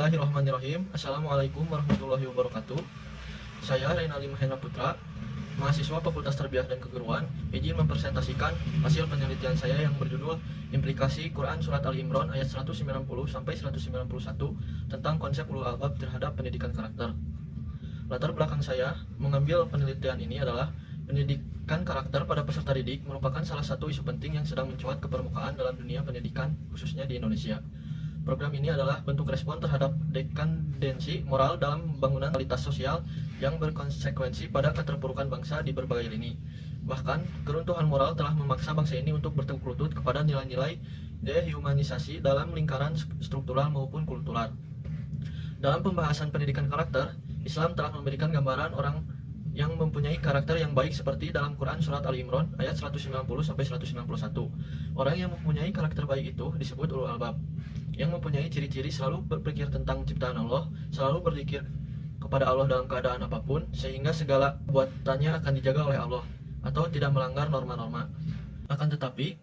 Bismillahirrahmanirrahim. Assalamualaikum warahmatullahi wabarakatuh. Saya Reynaldi Mahendra Putra, mahasiswa Fakultas Tarbiyah dan Keguruan, izin mempresentasikan hasil penelitian saya yang berjudul Implikasi Quran Surat Al-Imran ayat 190-191 tentang konsep ulul albab terhadap pendidikan karakter. Latar belakang saya mengambil penelitian ini adalah pendidikan karakter pada peserta didik merupakan salah satu isu penting yang sedang mencuat ke permukaan dalam dunia pendidikan, khususnya di Indonesia. Program ini adalah bentuk respon terhadap dekandensi moral dalam bangunan kualitas sosial yang berkonsekuensi pada keterpurukan bangsa di berbagai lini. Bahkan, keruntuhan moral telah memaksa bangsa ini untuk bertekuk lutut kepada nilai-nilai dehumanisasi dalam lingkaran struktural maupun kultural. Dalam pembahasan pendidikan karakter, Islam telah memberikan gambaran orang yang mempunyai karakter yang baik seperti dalam Quran Surat Al-Imran ayat 190-191. Orang yang mempunyai karakter baik itu disebut ulul albab, yang mempunyai ciri-ciri selalu berpikir tentang ciptaan Allah, selalu berzikir kepada Allah dalam keadaan apapun, sehingga segala buatannya akan dijaga oleh Allah, atau tidak melanggar norma-norma. Akan tetapi,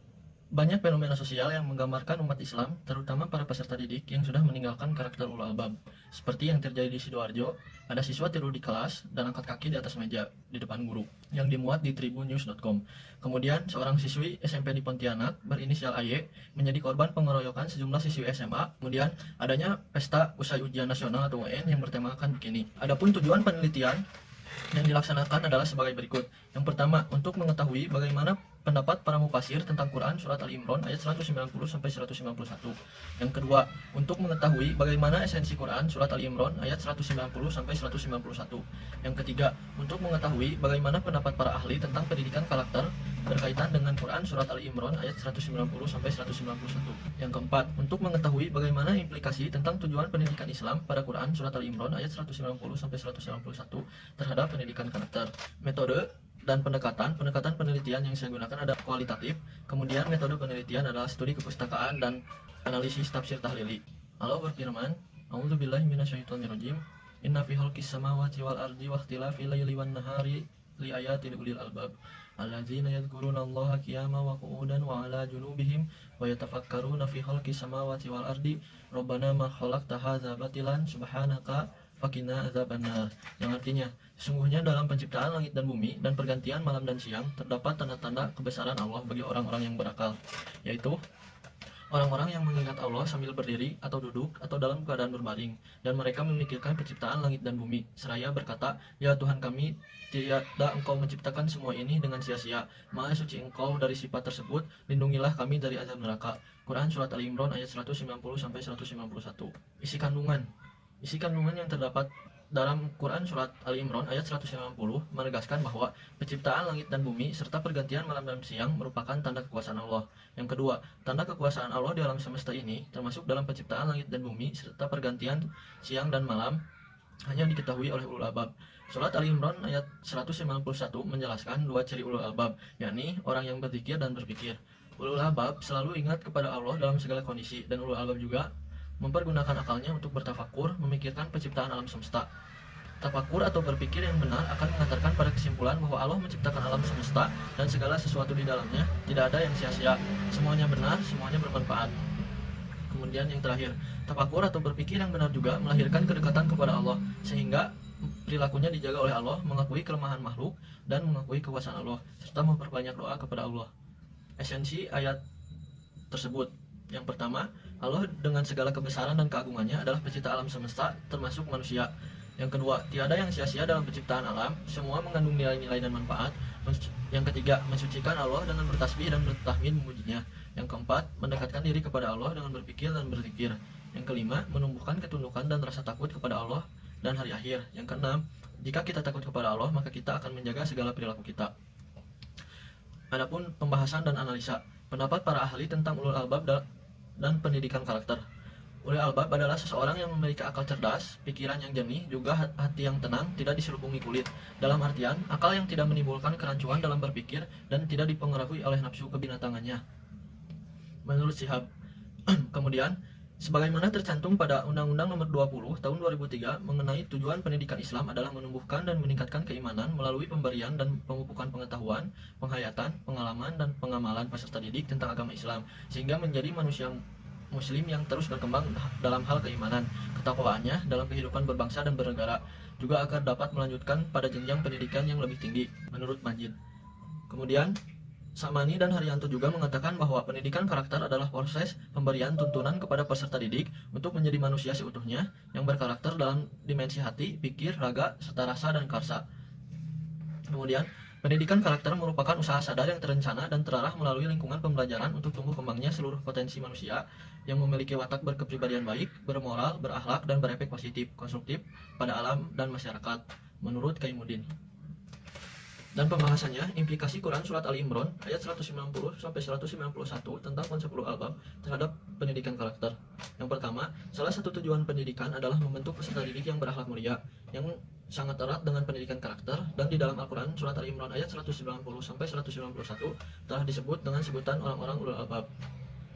banyak fenomena sosial yang menggambarkan umat Islam, terutama para peserta didik yang sudah meninggalkan karakter ulul albab. Seperti yang terjadi di Sidoarjo, ada siswa tidur di kelas dan angkat kaki di atas meja di depan guru, yang dimuat di tribunnews.com. Kemudian, seorang siswi SMP di Pontianak berinisial AY menjadi korban pengeroyokan sejumlah siswi SMA. Kemudian, adanya pesta usai ujian nasional atau UN yang bertemakan bikini. Adapun tujuan penelitian yang dilaksanakan adalah sebagai berikut. Yang pertama, untuk mengetahui bagaimana pendapat para mufasir tentang Quran Surat Al-Imran ayat 190-191. Yang kedua, untuk mengetahui bagaimana esensi Quran Surat Al-Imran ayat 190-191. Yang ketiga, untuk mengetahui bagaimana pendapat para ahli tentang pendidikan karakter berkaitan dengan Quran Surat Al-Imran ayat 190-191. Yang keempat, untuk mengetahui bagaimana implikasi tentang tujuan pendidikan Islam pada Quran Surat Al-Imran ayat 190-191 terhadap pendidikan karakter. Metode dan pendekatan penelitian yang saya gunakan ada kualitatif, kemudian metode penelitian adalah studi kepustakaan dan analisis tafsir tahlili. Allah berfirman, A'udzubillahi minasyaitonirrajim, Inna fi khalqis samawati wal ardi wa ikhtilafil laili wan nahari li ayatin ulil albab alladzina yadhkurunallaha qiyaman wa qu'udan wa 'ala junubihim wa yatafakkaruna fi khalqis samawati wal ardi rabbana ma khalaqta hadza batilan subhanaka faqina adzabannar, yang artinya sesungguhnya dalam penciptaan langit dan bumi dan pergantian malam dan siang terdapat tanda-tanda kebesaran Allah bagi orang-orang yang berakal, yaitu orang-orang yang mengingat Allah sambil berdiri atau duduk atau dalam keadaan berbaring, dan mereka memikirkan penciptaan langit dan bumi seraya berkata, ya Tuhan kami, tiada Engkau menciptakan semua ini dengan sia-sia. Maha suci Engkau dari sifat tersebut, lindungilah kami dari azab neraka. Quran Surat Al-Imran ayat 190-191. Isi kandungan yang terdapat dalam Quran Surat Al-Imran ayat 190 menegaskan bahwa penciptaan langit dan bumi serta pergantian malam dan siang merupakan tanda kekuasaan Allah. Yang kedua, tanda kekuasaan Allah di alam semesta ini termasuk dalam penciptaan langit dan bumi serta pergantian siang dan malam hanya diketahui oleh ulul albab. Surat Al-Imran ayat 191 menjelaskan dua ciri ulul albab, yakni orang yang berzikir dan berpikir. Ulul albab selalu ingat kepada Allah dalam segala kondisi, dan ulul albab juga mempergunakan akalnya untuk bertafakur, memikirkan penciptaan alam semesta. Tafakur atau berpikir yang benar akan mengantarkan pada kesimpulan bahwa Allah menciptakan alam semesta dan segala sesuatu di dalamnya, tidak ada yang sia-sia. Semuanya benar, semuanya bermanfaat. Kemudian yang terakhir, tafakur atau berpikir yang benar juga melahirkan kedekatan kepada Allah, sehingga perilakunya dijaga oleh Allah, mengakui kelemahan makhluk dan mengakui kekuasaan Allah, serta memperbanyak doa kepada Allah. Esensi ayat tersebut: yang pertama, Allah dengan segala kebesaran dan keagungannya adalah pencipta alam semesta termasuk manusia. Yang kedua, tiada yang sia-sia dalam penciptaan alam, semua mengandung nilai-nilai dan manfaat. Yang ketiga, mensucikan Allah dengan bertasbih dan bertahmid memujinya. Yang keempat, mendekatkan diri kepada Allah dengan berpikir dan berzikir. Yang kelima, menumbuhkan ketundukan dan rasa takut kepada Allah dan hari akhir. Yang keenam, jika kita takut kepada Allah, maka kita akan menjaga segala perilaku kita. Adapun pembahasan dan analisa pendapat para ahli tentang ulul albab dan pendidikan karakter. Ulul albab adalah seseorang yang memiliki akal cerdas, pikiran yang jernih, juga hati yang tenang, tidak diselubungi kulit. Dalam artian, akal yang tidak menimbulkan kerancuan dalam berpikir dan tidak dipengaruhi oleh nafsu kebinatangannya, menurut Shihab. Kemudian, sebagaimana tercantum pada Undang-Undang Nomor 20 Tahun 2003 mengenai tujuan pendidikan Islam adalah menumbuhkan dan meningkatkan keimanan melalui pemberian dan pemupukan pengetahuan, penghayatan, pengalaman, dan pengamalan peserta didik tentang agama Islam, sehingga menjadi manusia muslim yang terus berkembang dalam hal keimanan, ketakwaannya dalam kehidupan berbangsa dan bernegara, juga agar dapat melanjutkan pada jenjang pendidikan yang lebih tinggi, menurut Majid. Kemudian, Samani dan Haryanto juga mengatakan bahwa pendidikan karakter adalah proses pemberian tuntunan kepada peserta didik untuk menjadi manusia seutuhnya yang berkarakter dalam dimensi hati, pikir, raga, serta rasa dan karsa. Kemudian, pendidikan karakter merupakan usaha sadar yang terencana dan terarah melalui lingkungan pembelajaran untuk tumbuh kembangnya seluruh potensi manusia yang memiliki watak berkepribadian baik, bermoral, berakhlak, dan berefek positif, konstruktif pada alam dan masyarakat, menurut Kaimuddin. Dan pembahasannya, implikasi Quran Surat Ali Imran ayat 190-191 tentang konsep ulul albab terhadap pendidikan karakter. Yang pertama, salah satu tujuan pendidikan adalah membentuk peserta didik yang berakhlak mulia, yang sangat erat dengan pendidikan karakter, dan di dalam Al-Quran Surat Ali Imran ayat 190-191 telah disebut dengan sebutan orang-orang ulul albab.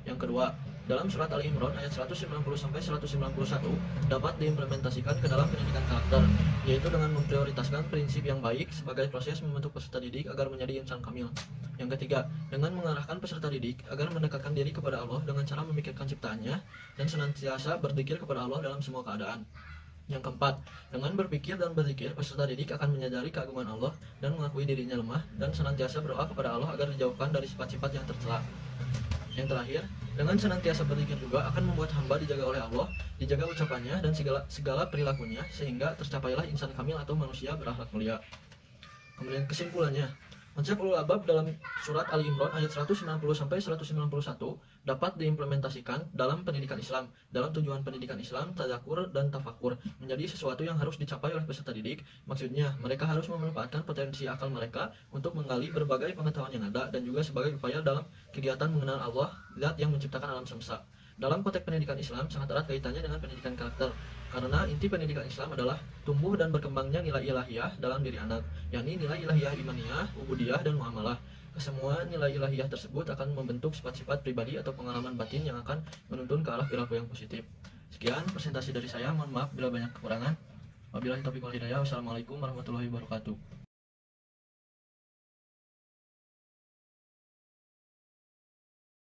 Yang kedua, dalam Surat Ali Imran ayat 190-191 dapat diimplementasikan ke dalam pendidikan karakter, yaitu dengan memprioritaskan prinsip yang baik sebagai proses membentuk peserta didik agar menjadi insan kamil. Yang ketiga, dengan mengarahkan peserta didik agar mendekatkan diri kepada Allah dengan cara memikirkan ciptaannya dan senantiasa berzikir kepada Allah dalam semua keadaan. Yang keempat, dengan berpikir dan berzikir, peserta didik akan menyadari keagungan Allah dan mengakui dirinya lemah dan senantiasa berdoa kepada Allah agar dijauhkan dari sifat-sifat yang tercela. Yang terakhir, dengan senantiasa berzikir juga akan membuat hamba dijaga oleh Allah, dijaga ucapannya dan segala perilakunya, sehingga tercapailah insan kamil atau manusia berakhlak mulia. Kemudian kesimpulannya, konsep ulul albab dalam Surat Ali Imran ayat 190-191 dapat diimplementasikan dalam pendidikan Islam, dalam tujuan pendidikan Islam, tadzakur dan tafakur, menjadi sesuatu yang harus dicapai oleh peserta didik. Maksudnya, mereka harus memanfaatkan potensi akal mereka untuk menggali berbagai pengetahuan yang ada dan juga sebagai upaya dalam kegiatan mengenal Allah, zat yang menciptakan alam semesta. Dalam konteks pendidikan Islam sangat erat kaitannya dengan pendidikan karakter, karena inti pendidikan Islam adalah tumbuh dan berkembangnya nilai ilahiyah dalam diri anak, yakni nilai ilahiyah imaniyah, ubudiyah, dan muamalah. Semua nilai ilahiyah tersebut akan membentuk sifat-sifat pribadi atau pengalaman batin yang akan menuntun ke arah perilaku yang positif. Sekian presentasi dari saya, mohon maaf bila banyak kekurangan. Wabillahi taufiq wal hidayah. Wassalamualaikum warahmatullahi wabarakatuh.